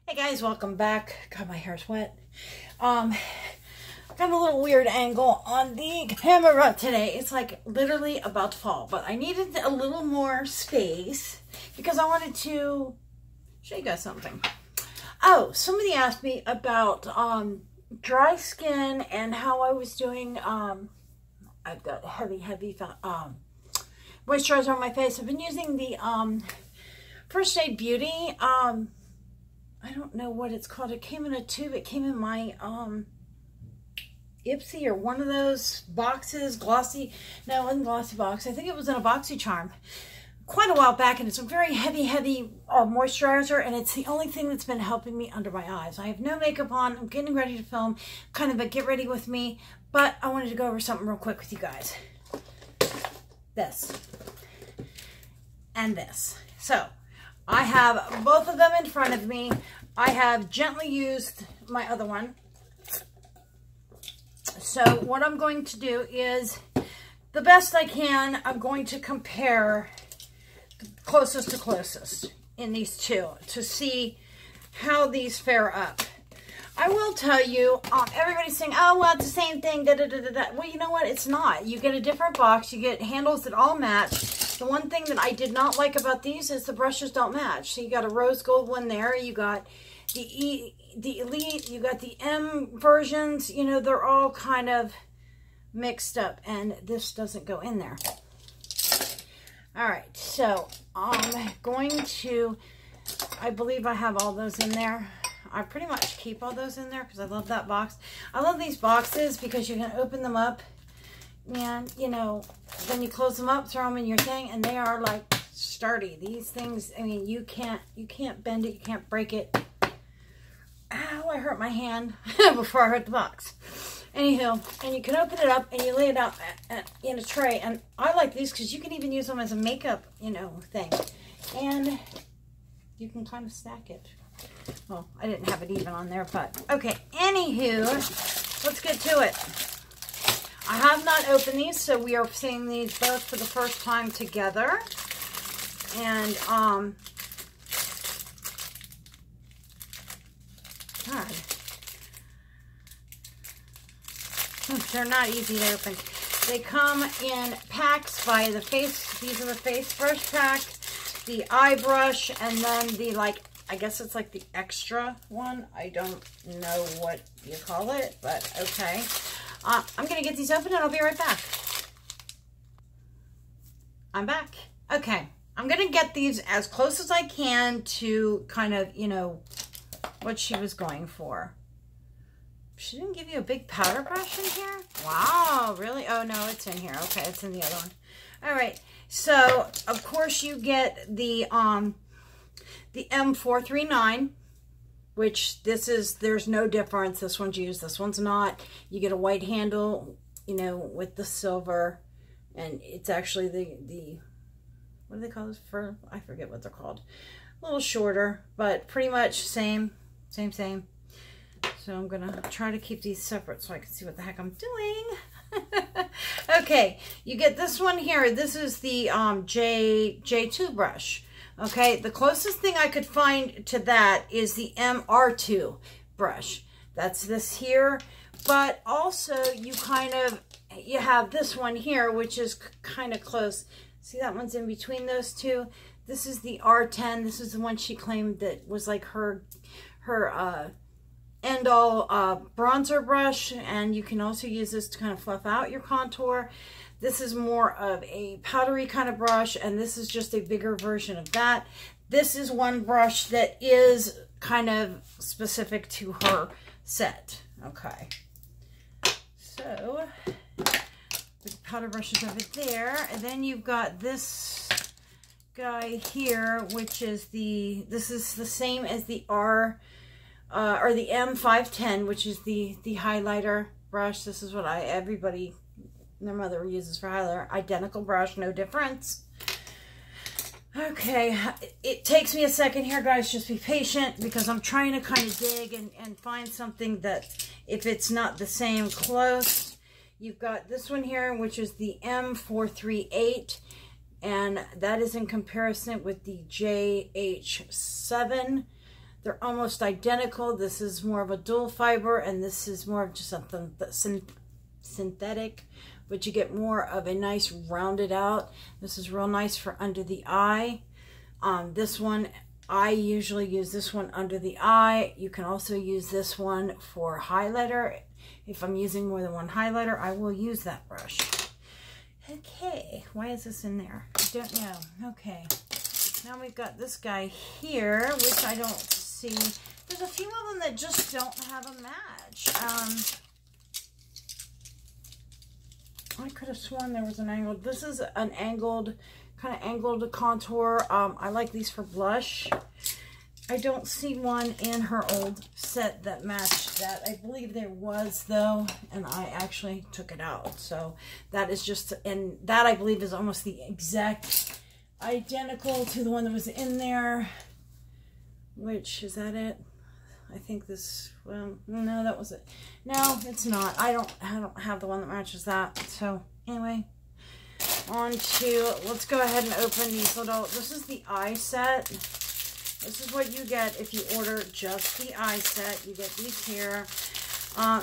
Hey guys, welcome back. God, my hair's wet. Got a little weird angle on the camera today. It's like literally about to fall, but I needed a little more space because I wanted to show you guys something. Oh, somebody asked me about dry skin and how I was doing. I've got heavy moisturizer on my face. I've been using the First Aid Beauty. I don't know what it's called. It came in a tube. It came in my Ipsy or one of those boxes, glossy. No, it wasn't glossy box. I think it was in a BoxyCharm quite a while back, and it's a very heavy moisturizer, and it's the only thing that's been helping me under my eyes. I have no makeup on. I'm getting ready to film, kind of a get ready with me, but I wanted to go over something real quick with you guys. This and this. So I have both of them in front of me. I have gently used my other one. So what I'm going to do is, the best I can, I'm going to compare closest to closest in these two to see how these fare up. I will tell you, everybody's saying, oh, well, it's the same thing, da, da, da, da, da. Well, you know what? It's not. You get a different box. You get handles that all match. The one thing that I did not like about these is the brushes don't match. So you got a rose gold one there. You got the Elite. You got the M versions. You know, they're all kind of mixed up. And this doesn't go in there. All right. So I'm going to, I believe I have all those in there. I pretty much keep all those in there because I love that box. I love these boxes because you can open them up. And, you know, then you close them up, throw them in your thing, and they are like sturdy. These things, I mean, you can't bend it, you can't break it. Ow, I hurt my hand before I hurt the box. Anywho, and you can open it up and you lay it out in a tray. And I like these because you can even use them as a makeup, you know, thing. And you can kind of stack it. Well, I didn't have it even on there, but okay. Anywho, let's get to it. I have not opened these, so we are seeing these both for the first time together. And, God. They're not easy to open. They come in packs by the face. These are the face brush pack, the eye brush, and then the, like, I guess it's like the extra one. I don't know what you call it, but okay. I'm going to get these open and I'll be right back. I'm back. Okay. I'm going to get these as close as I can to kind of, you know, what she was going for. She didn't give you a big powder brush in here? Wow, really? Oh, no, it's in here. Okay, it's in the other one. All right. So, of course, you get the M439. Which this is, there's no difference. This one's used, this one's not. You get a white handle, you know, with the silver. And it's actually the what do they call this? I forget what they're called. A little shorter, but pretty much same. So I'm going to try to keep these separate so I can see what the heck I'm doing. Okay, you get this one here. This is the J2 brush. Okay, the closest thing I could find to that is the MR2 brush. That's this here. But also you have this one here, which is kind of close. See, that one's in between those two. This is the R10. This is the one she claimed that was like her end-all bronzer brush. And you can also use this to kind of fluff out your contour. This is more of a powdery kind of brush, and this is just a bigger version of that. This is one brush that is kind of specific to her set. Okay. So, the powder brush is over there. And then you've got this guy here, which is this is the same as the or the M510, which is the highlighter brush. This is what everybody, their mother uses for highlighter. Identical brush, no difference. Okay, it takes me a second here, guys. Just be patient because I'm trying to kind of dig and find something that, if it's not the same, close. You've got this one here, which is the M438, and that is in comparison with the JH7. They're almost identical. This is more of a dual fiber, and this is more of just something synthetic, but you get more of a nice rounded out. This is real nice for under the eye. This one, I usually use this one under the eye. You can also use this one for highlighter. If I'm using more than one highlighter, I will use that brush. Okay, why is this in there? I don't know. Okay, now we've got this guy here, which I don't see. There's a few of them that just don't have a match. I could have sworn there was an angled. This is an angled, kind of angled contour. I like these for blush. I don't see one in her old set that matched that. I believe there was, though, and I actually took it out. So that is just, and that I believe is almost the exact identical to the one that was in there. Which, is that it? I think this, well, no, that was it. No, it's not. I don't have the one that matches that. So anyway, on to, let's go ahead and open these little, this is the eye set. This is what you get if you order just the eye set. You get these here.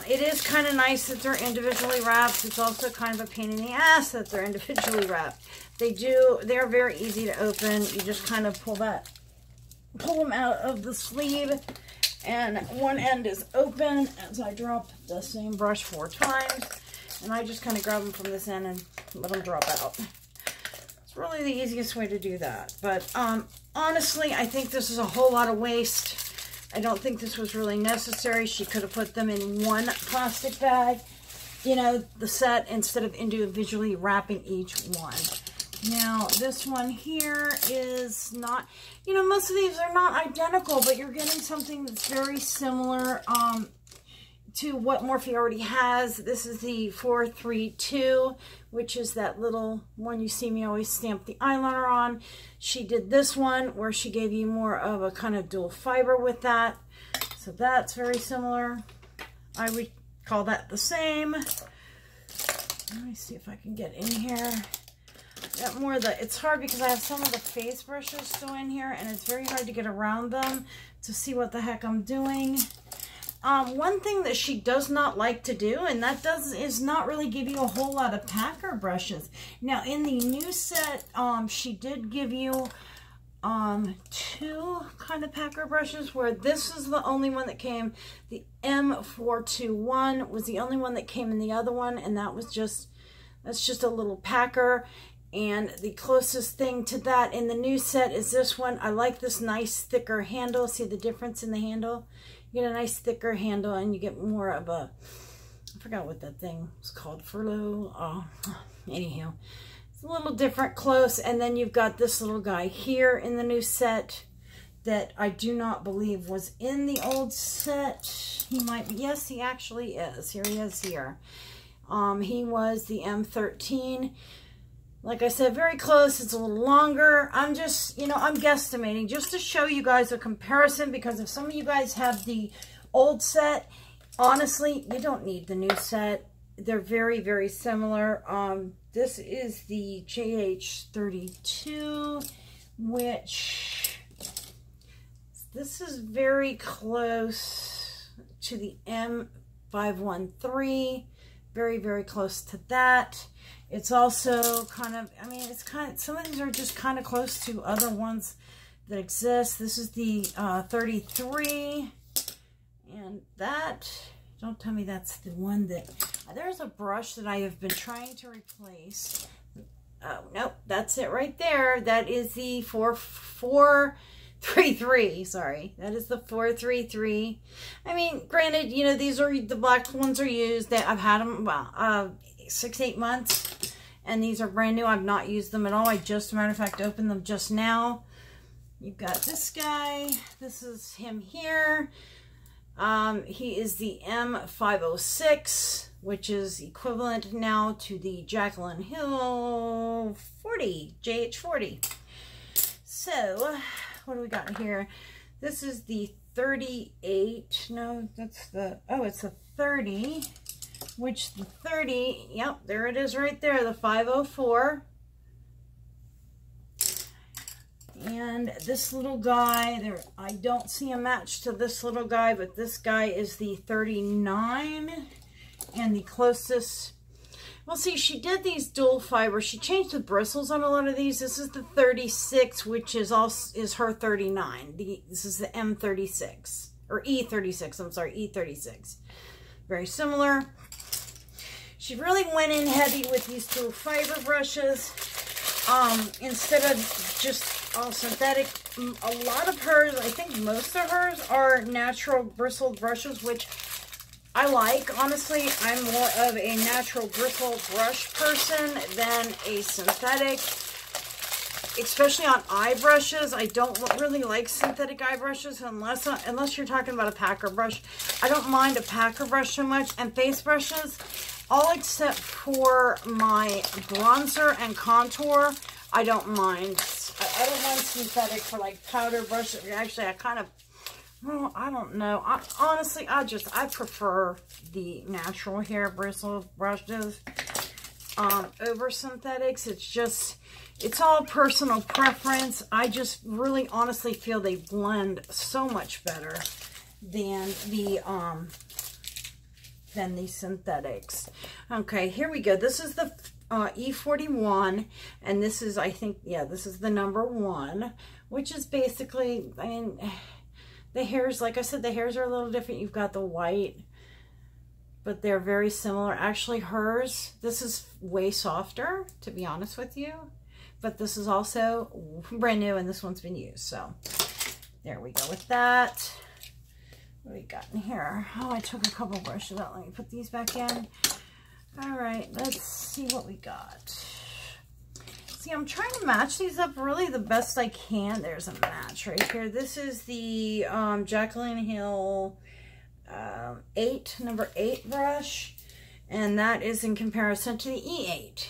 It is kind of nice that they're individually wrapped. It's also kind of a pain in the ass that they're individually wrapped. They're very easy to open. You just kind of pull them out of the sleeve, and one end is open as I drop the same brush 4 times, and I just kind of grab them from this end and let them drop out. It's really the easiest way to do that. But honestly, I think this is a whole lot of waste. I don't think this was really necessary. She could have put them in one plastic bag, you know, the set, instead of individually wrapping each one. Now, this one here is not, you know, most of these are not identical, but you're getting something that's very similar to what Morphe already has. This is the 432, which is that little one you see me always stamp the eyeliner on. She did this one where she gave you more of a kind of dual fiber with that. So that's very similar. I would call that the same. Let me see if I can get in here. Got more of the, it's hard because I have some of the face brushes still in here, and it's very hard to get around them to see what the heck I'm doing. One thing that she does not like to do, and that is not really give you a whole lot of packer brushes. Now, in the new set, she did give you 2 kind of packer brushes, where this is the only one that came. The M421 was the only one that came in the other one, and that's just a little packer. And the closest thing to that in the new set is this one. I like this nice thicker handle. See the difference in the handle? You get a nice thicker handle, and you get more of a, I forgot what that thing was called, furlough. Oh, anywho, it's a little different close. And then you've got this little guy here in the new set that I do not believe was in the old set. He might be, yes, he actually is. Here he is here. He was the M13. Like I said, very close. It's a little longer. I'm just, you know, I'm guesstimating just to show you guys a comparison, because if some of you guys have the old set, honestly, you don't need the new set. They're very, very similar. This is the JH32, which this is very close to the M513. Very, very close to that. It's also kind of, I mean, it's kind of, some of these are just kind of close to other ones that exist. This is the 33, and that, don't tell me that's the one that, there's a brush that I have been trying to replace. Oh, nope, that's it right there. That is the 433, sorry. That is the 433. I mean, granted, you know, these are, the black ones are used. That I've had them, well, 6-8 months, and these are brand new. I've not used them at all. I just, matter of fact, opened them just now. You've got this guy. This is him here. He is the M506, which is equivalent now to the Jacklyn Hill 40, JH40. So, what do we got here? This is the 38. No, that's the, oh, it's a 30. Which the 30, yep, there it is right there, the 504. And this little guy, there, I don't see a match to this little guy, but this guy is the 39. And the closest, well, see, she did these dual fiber. She changed the bristles on a lot of these. This is the 36, which is her 39. This is the M36, or E36, I'm sorry, E36. Very similar. She really went in heavy with these dual fiber brushes. Instead of just all synthetic, a lot of hers, I think most of hers are natural bristled brushes, which I like. Honestly, I'm more of a natural bristle brush person than a synthetic, especially on eye brushes. I don't really like synthetic eye brushes unless you're talking about a packer brush. I don't mind a packer brush so much. And face brushes, all except for my bronzer and contour, I don't mind. I don't mind synthetic for like powder brushes. Actually, I kind of, well, I don't know. Honestly, I prefer the natural hair bristle brushes over synthetics. It's all personal preference. I just really honestly feel they blend so much better than the synthetics. Okay, here we go. This is the E41, and this is, I think, yeah, this is the number 1, which is basically, I mean, the hairs, like I said, the hairs are a little different. You've got the white, but they're very similar. Actually, hers, this is way softer, to be honest with you, but this is also brand new, and this one's been used. So there we go with that. What do we got in here? Oh, I took a couple brushes out. Let me put these back in. All right, let's see what we got. See, I'm trying to match these up really the best I can. There's a match right here. This is the Jacklyn Hill number 8 brush, and that is in comparison to the E8.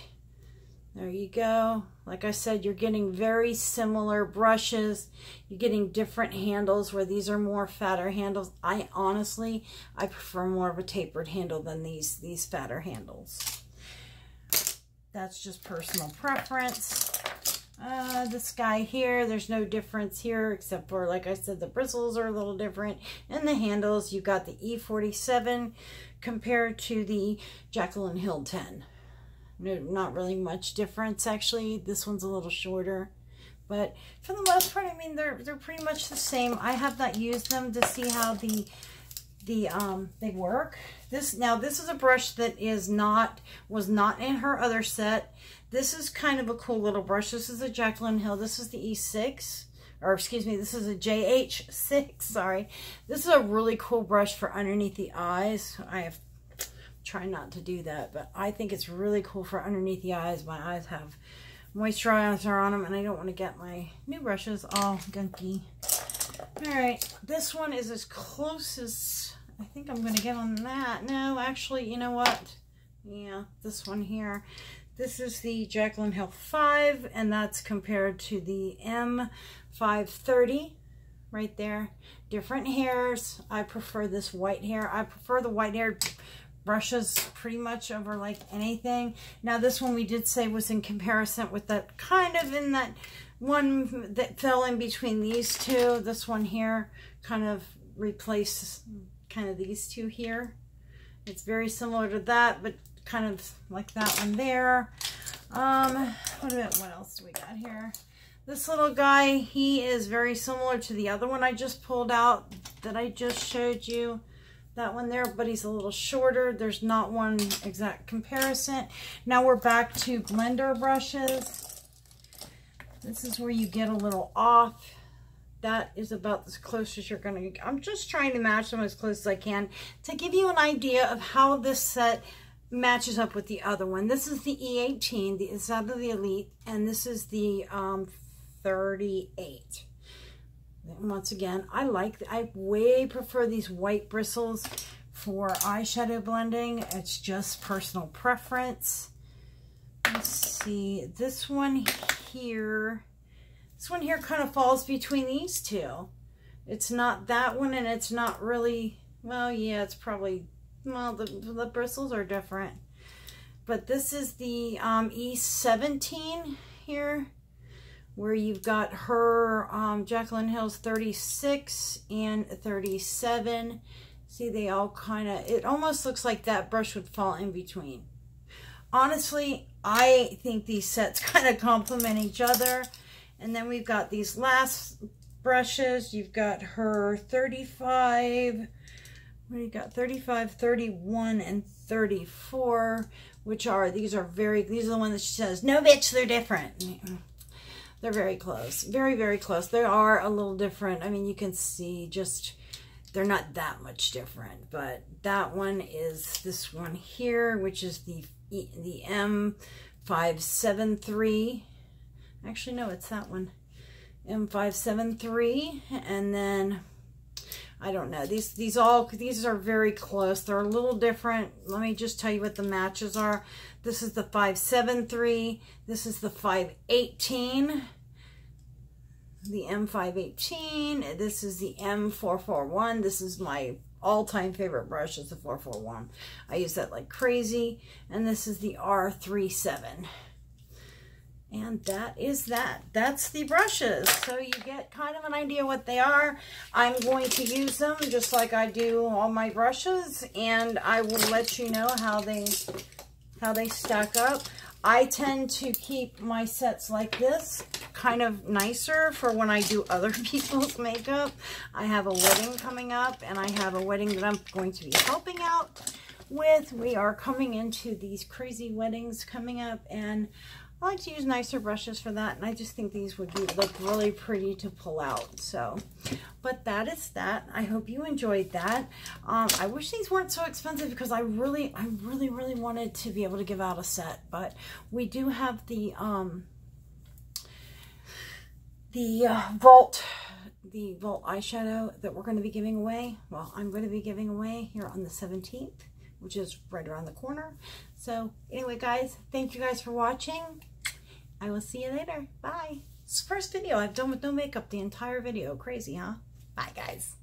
There you go. Like I said, you're getting very similar brushes. You're getting different handles where these are more fatter handles. I prefer more of a tapered handle than these fatter handles. That's just personal preference. This guy here, there's no difference here except for, like I said, the bristles are a little different. And the handles, you got the E47 compared to the Jaclyn Hill 10. No, not really much difference, actually. This one's a little shorter, but for the most part, I mean, they're pretty much the same. I have not used them to see how they work. This is a brush that was not in her other set. This is kind of a cool little brush. This is a Jaclyn Hill. This is the E6, or excuse me, this is a JH6. Sorry, this is a really cool brush for underneath the eyes. Try not to do that, but I think it's really cool for underneath the eyes. My eyes have moisturizer on them, and I don't want to get my new brushes all gunky. All right, this one is as close as I think I'm going to get on that. No, actually, you know what? Yeah, this one here. This is the Jaclyn Hill 5, and that's compared to the M530 right there. Different hairs. I prefer this white hair. I prefer the white hair brushes pretty much over like anything. Now this one we did say was in comparison with that kind of in that one that fell in between these two. This one here kind of replaces kind of these two here. It's very similar to that, but kind of like that one there. What else do we got here? This little guy, he is very similar to the other one I just pulled out that I just showed you. That one there, but he's a little shorter. There's not one exact comparison. Now we're back to blender brushes. This is where you get a little off. That is about as close as you're going to get. I'm just trying to match them as close as I can to give you an idea of how this set matches up with the other one. This is the E18, it's out of the Elite, and this is the 38. Once again, I way prefer these white bristles for eyeshadow blending. It's just personal preference. Let's see, this one here kind of falls between these two. It's not that one, and it's not really, well, yeah, it's probably, well, the bristles are different. But this is the E17 here. where you've got her Jaclyn Hill's 36 and 37. See, they all kind of, it almost looks like that brush would fall in between. Honestly, I think these sets kind of complement each other. And then we've got these last brushes. You've got her 35, what do you got? 35, 31, and 34, which are, these are the ones that she says, no bitch, they're different. They're very close. Very, very close. They are a little different. I mean, you can see just, they're not that much different, but that one is this one here, which is the M573. Actually, no, it's that one. M573. And then, I don't know. These are very close. They're a little different. Let me just tell you what the matches are. This is the 573. This is the 518. The M518. This is the M441. This is my all-time favorite brush, is the 441. I use that like crazy. And this is the R37. And that is that. That's the brushes. So you get kind of an idea what they are. I'm going to use them just like I do all my brushes, and I will let you know how they stack up. I tend to keep my sets like this kind of nicer for when I do other people's makeup. I have a wedding coming up, and I have a wedding that I'm going to be helping out with. We are coming into these crazy weddings coming up, and I like to use nicer brushes for that, and I just think these would look really pretty to pull out. So, but that is that. I hope you enjoyed that. I wish these weren't so expensive because I really wanted to be able to give out a set, but we do have the Vault eyeshadow that we're going to be giving away. Well, I'm going to be giving away here on the 17th, which is right around the corner. So anyway, guys, thank you guys for watching. I will see you later. Bye. It's the first video I've done with no makeup the entire video. Crazy, huh? Bye, guys.